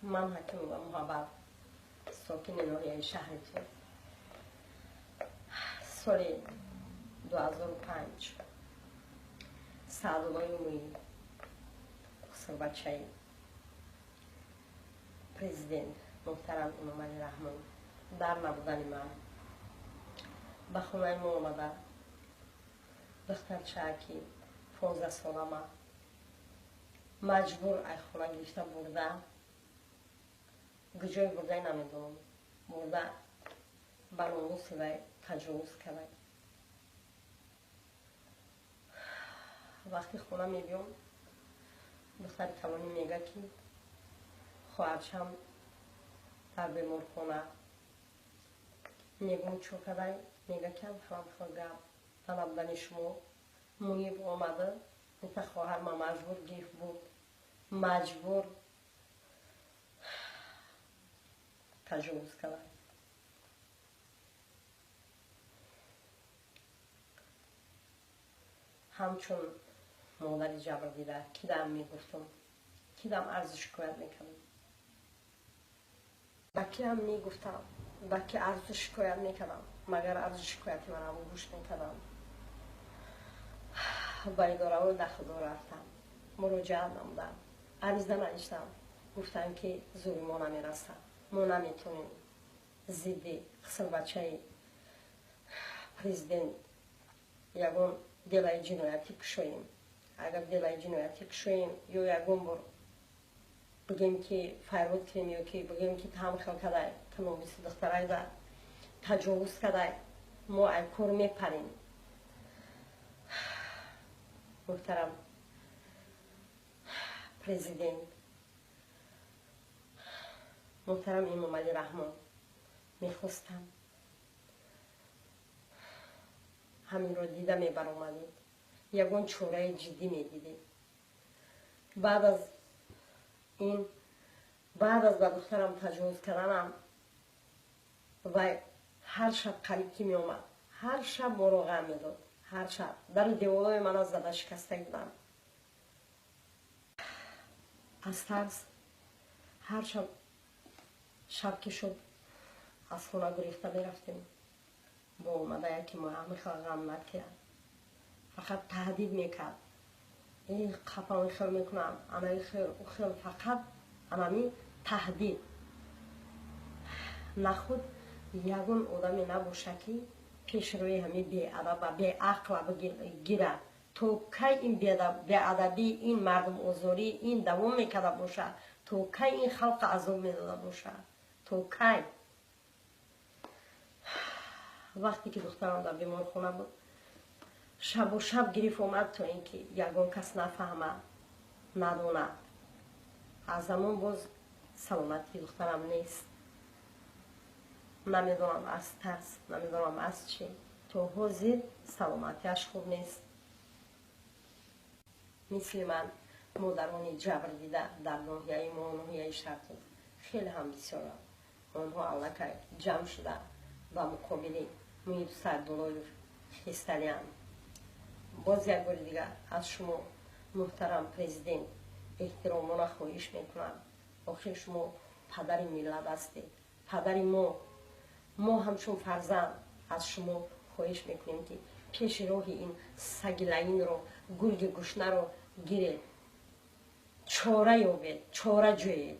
من حکیم و محبت ساکن ناحیه شهری که سال 2005 سعدالله مویی قصر بچه پرزیدنت محترم امام علی رحمان در نبودن من به خونه ما آمده دخترچه که 15 سالمه مجبور ای خونه گرفته برده گجای برده نمیدونم برده به ناموس وی تجاوز کرده. وقتی خونه میبیم دختر توانی میگه که خواهرشم در بیمارخانه میگم چو کدای میگه که هم خواهر طلبدن شما مویب آمده میگه خواهر ما مجبور گیف بود مجبور تجاوز کرده. همچون مادری جبر دیده کدام میگفتم کدام ارزش شکایت میکنم با کی هم میگفتم با کی ارزش شکایت میکنم مگر ارزش شکایتی من هم گوش میکنم. با اداره و داخل رفتم مراجعه نمودم عریضه نوشتم گفتم که زور ما نمیرسه ما نمیتونیم ضد قصر بچه پرزیدنت یگون دلای جنایتی کشویم. اگر دلای جنایتی کشویم یا یگون بر بگیم که فیروز کنیم یا که بگیم که تمخیل کده که نویسی دخترای ده تجاوز کده ما ای کور میپریم. محترم پرزیدنت محترم امام علی رحمان میخواستم همین رو دیده میبر اومدید یگون چوره جدی میدیدید. بعد از این بعد از به دخترم تجاوز کردنم و هر شب قریب که می اومد هر شب ما رو غم میداد هر شب در دیوارای من از زده شکسته بودم از ترس هر شب که شد از خونه گریخته میرفتیم با اومده یکی ما هم میخواه غم نکرد فقط تهدید میکرد این قپا خیل میکنم اما خیل فقط اما تهدید نخود یگون آدمی نباشه که پیش روی همه بی ادب و بی عقل بگیره تو کی این بی ادبی این مردم آزاری این دوام میکرده باشه تو کی این خلق عذاب میداده باشه تو کی. وقتی که دخترم در بیمارخانه بود شب و شب گریف اومد تو اینکه یگون کس نفهمه ندونه از زمان باز سلامتی دخترم نیست نمیدونم از ترس نمیدونم از چی تو حوزی سلامتیش خوب نیست. مثل من مادرانی جبر دیده در ناحیه ما ناحیه شرق خیلی هم بسیار آنها علاقه جمع شده و مقابل مویب سعدالله خیستلیان. باز یک بار دیگر از شما محترم پرزیدنت احترامانه خواهش میکنم آخر شما پدر ملت هستید پدر ما همچون فرزند از شما خواهش میکنیم که پیش راه این سگ لعین رو گرگ گشنه رو گیرید چاره یابید چاره جویید